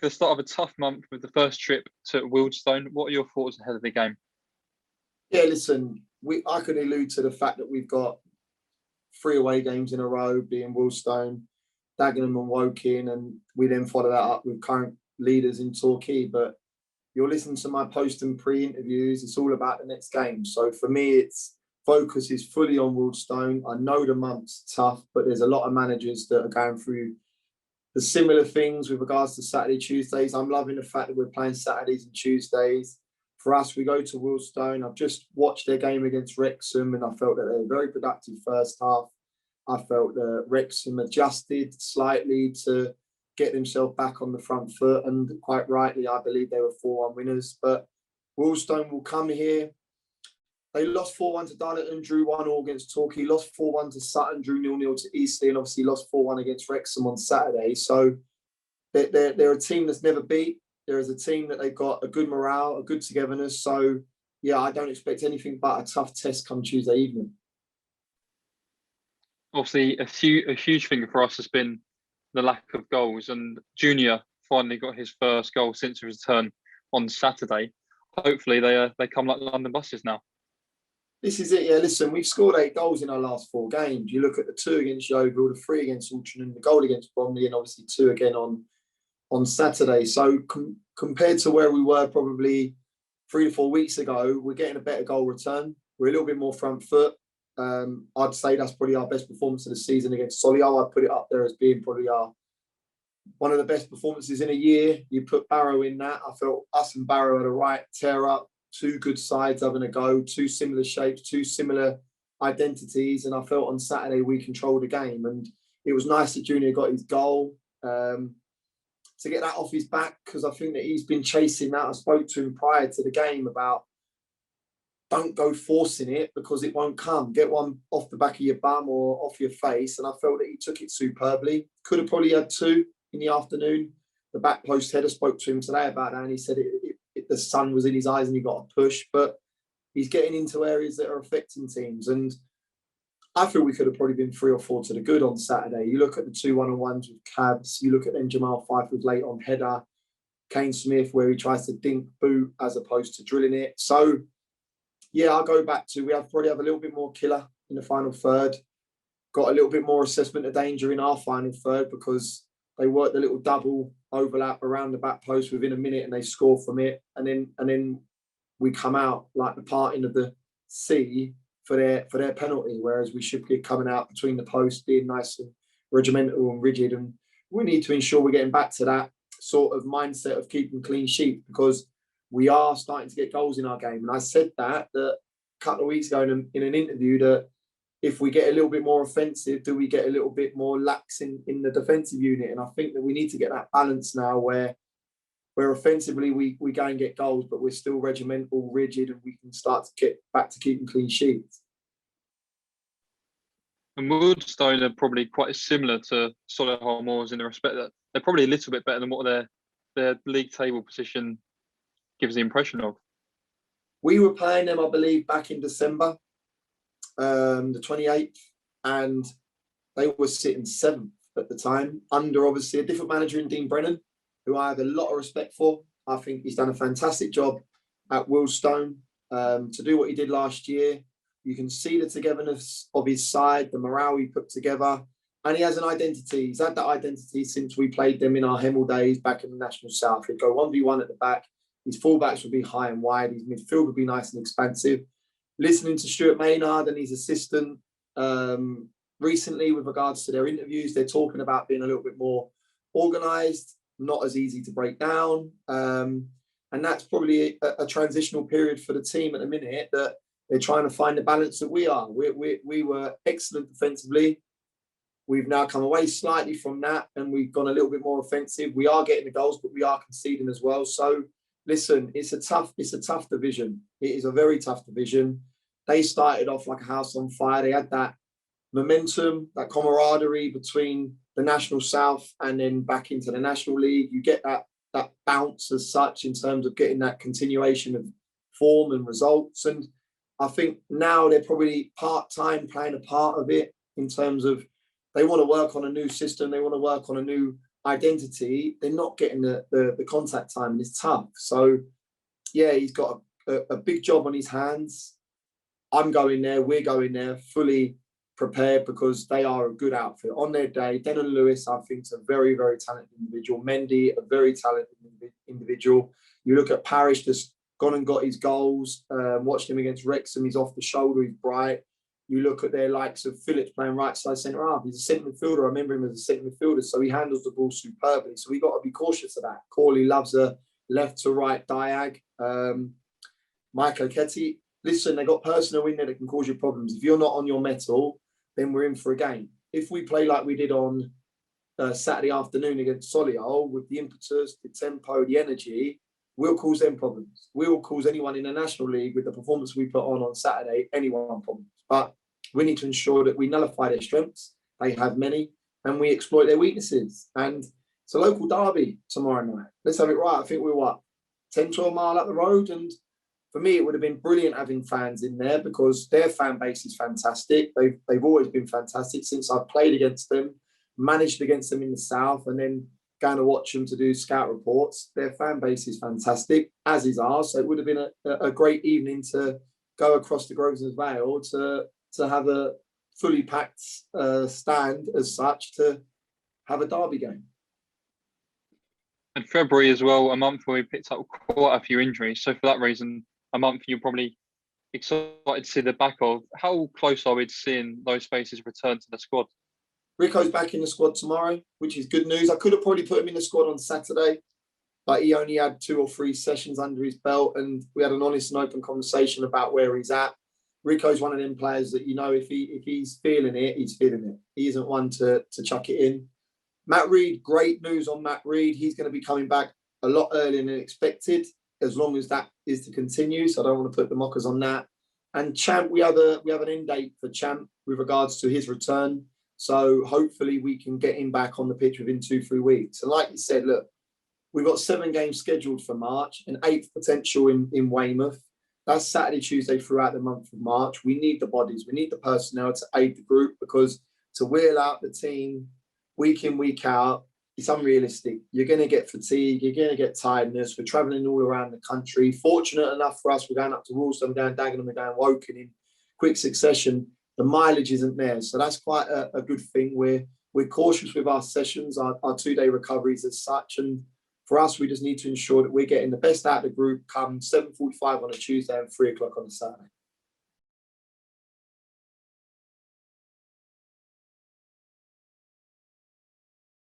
the start of a tough month with the first trip to Wealdstone. What are your thoughts ahead of the game? Yeah, listen, I could allude to the fact that we've got 3 away games in a row, being Wealdstone, Dagenham and Woking, and we then follow that up with current leaders in Torquay. But you're listening to my post and pre-interviews, it's all about the next game. So for me, it's focus is fully on Wealdstone. I know the month's tough, but there's a lot of managers that are going through the similar things with regards to Saturday, Tuesdays. I'm loving the fact that we're playing Saturdays and Tuesdays. For us, we go to Wealdstone. I've just watched their game against Wrexham and I felt that they were a very productive first half. I felt that Wrexham adjusted slightly to get themselves back on the front foot. And quite rightly, I believe they were 4-1 winners. But Wealdstone will come here. They lost 4-1 to Darlington, drew 1-0 against Torquay, lost 4-1 to Sutton, drew 0-0 to Eastleigh, and obviously lost 4-1 against Wrexham on Saturday. So they're a team that's never beat. There is a team that they've got a good morale, a good togetherness. So, yeah, I don't expect anything but a tough test come Tuesday evening. Obviously, a huge thing for us has been the lack of goals, and Junior finally got his first goal since his return on Saturday. Hopefully, they come like London buses now. This is it, yeah. Listen, we've scored 8 goals in our last 4 games. You look at the 2 against Yeovil, the 3 against Altrincham, the goal against Bromley, and obviously 2 again on Saturday. So compared to where we were probably 3 to 4 weeks ago, we're getting a better goal return. We're a little bit more front foot. I'd say that's probably our best performance of the season against Solihull. I'd put it up there as being probably one of the best performances in a year. You put Barrow in that. I felt us and Barrow had a right tear up. 2 good sides having a go, 2 similar shapes, 2 similar identities. And I felt on Saturday we controlled the game. And it was nice that Junior got his goal. To get that off his back, because I think that he's been chasing that. I spoke to him prior to the game about don't go forcing it because it won't come. Get one off the back of your bum or off your face. And I felt that he took it superbly. Could have probably had 2 in the afternoon. The back post header, spoke to him today about that, and he said the sun was in his eyes and he got a push. But he's getting into areas that are affecting teams. And I feel we could have probably been 3 or 4 to the good on Saturday. You look at the 2 1-on-1s with Cabs. You look at then Jamal Fife was late on header. Kane Smith, where he tries to dink boot as opposed to drilling it. So, yeah, I'll go back to we probably have a little bit more killer in the final third. Got a little bit more assessment of danger in our final third because they worked a little double overlap around the back post within a minute and they score from it. And then we come out like the parting of the sea for their penalty, whereas we should be coming out between the posts, being nice and regimental and rigid. And we need to ensure we're getting back to that sort of mindset of keeping clean sheet because we are starting to get goals in our game. And I said that a couple of weeks ago in an interview that if we get a little bit more offensive, do we get a little bit more lax in the defensive unit? And I think that we need to get that balance now where offensively we go and get goals, but we're still regimental, rigid, and we can start to get back to keeping clean sheets. And Wealdstone are probably quite similar to Solihull Moors in the respect that they're probably a little bit better than what their league table position gives the impression of. We were playing them, I believe, back in December, the 28th, and they were sitting 7th at the time, under obviously a different manager in Dean Brennan, who I have a lot of respect for. I think he's done a fantastic job at Wealdstone to do what he did last year. You can see the togetherness of his side, the morale he put together, and he has an identity. He's had that identity since we played them in our Hemel days back in the National South. He'd go 1v1 at the back. His fullbacks would be high and wide. His midfield would be nice and expansive. Listening to Stuart Maynard and his assistant recently with regards to their interviews, they're talking about being a little bit more organised, not as easy to break down. And that's probably a transitional period for the team at the minute that they're trying to find the balance that we are. We were excellent defensively. We've now come away slightly from that and we've gone a little bit more offensive. We are getting the goals, but we are conceding as well. So listen, it's a tough division. It is a very tough division. They started off like a house on fire. They had that momentum, that camaraderie between the National South and then back into the National League. You get that bounce as such in terms of getting that continuation of form and results. And I think now they're probably part-time playing a part of it in terms of they want to work on a new system. They want to work on a new identity, they're not getting the contact time, and it's tough. So, yeah, he's got a big job on his hands. I'm going there, we're going there fully prepared because they are a good outfit. On their day, Denon Lewis, I think, is a very, very talented individual. Mendy, a very talented individual. You look at Parrish, just gone and got his goals. Watched him against Wrexham, he's off the shoulder, he's bright. You look at their likes of Phillips playing right side centre half. He's a centre midfielder. I remember him as a centre midfielder, so he handles the ball superbly. So we've got to be cautious of that. Corley loves a left to right diag. Michael Ketty, listen, they got personnel in there that can cause you problems. If you're not on your mettle, then we're in for a game. If we play like we did on Saturday afternoon against Solihull, with the impetus, the tempo, the energy, we'll cause them problems. We will cause anyone in the National League with the performance we put on Saturday, anyone problems. But we need to ensure that we nullify their strengths. They have many, and we exploit their weaknesses. And it's a local derby tomorrow night. Let's have it right. I think we're 10, 12 mile up the road. And for me, it would have been brilliant having fans in there because their fan base is fantastic. They've always been fantastic since I've played against them, managed against them in the south, and then going to watch them to do scout reports. Their fan base is fantastic, as is ours. So it would have been a great evening to go across the Grosvenor Vale to have a fully packed stand as such to have a derby game. And February as well, a month where we picked up quite a few injuries. So for that reason, a month you're probably excited to see the back of. How close are we to seeing those faces return to the squad? Rico's back in the squad tomorrow, which is good news. I could have probably put him in the squad on Saturday, but he only had 2 or 3 sessions under his belt, and we had an honest and open conversation about where he's at. Rico's one of them players that, you know, if he's feeling it, he's feeling it. He isn't one to chuck it in. Matt Reed, great news on Matt Reed. He's going to be coming back a lot earlier than expected, as long as that is to continue. So I don't want to put the mockers on that. And Champ, we have an end date for Champ with regards to his return. So hopefully we can get him back on the pitch within 2-3 weeks. And like you said, look, we've got 7 games scheduled for March, an 8th potential in Weymouth. That's Saturday, Tuesday throughout the month of March. We need the bodies. We need the personnel to aid the group, because to wheel out the team week in, week out, it's unrealistic. You're going to get fatigue. You're going to get tiredness. We're travelling all around the country. Fortunate enough for us, we're going up to Wealdstone, we're going Dagenham, we're going Woking in quick succession. The mileage isn't there. So that's quite a good thing. We're cautious with our sessions, our 2-day recoveries as such. And for us, we just need to ensure that we're getting the best out of the group come 7:45 on a Tuesday and 3 o'clock on a Saturday.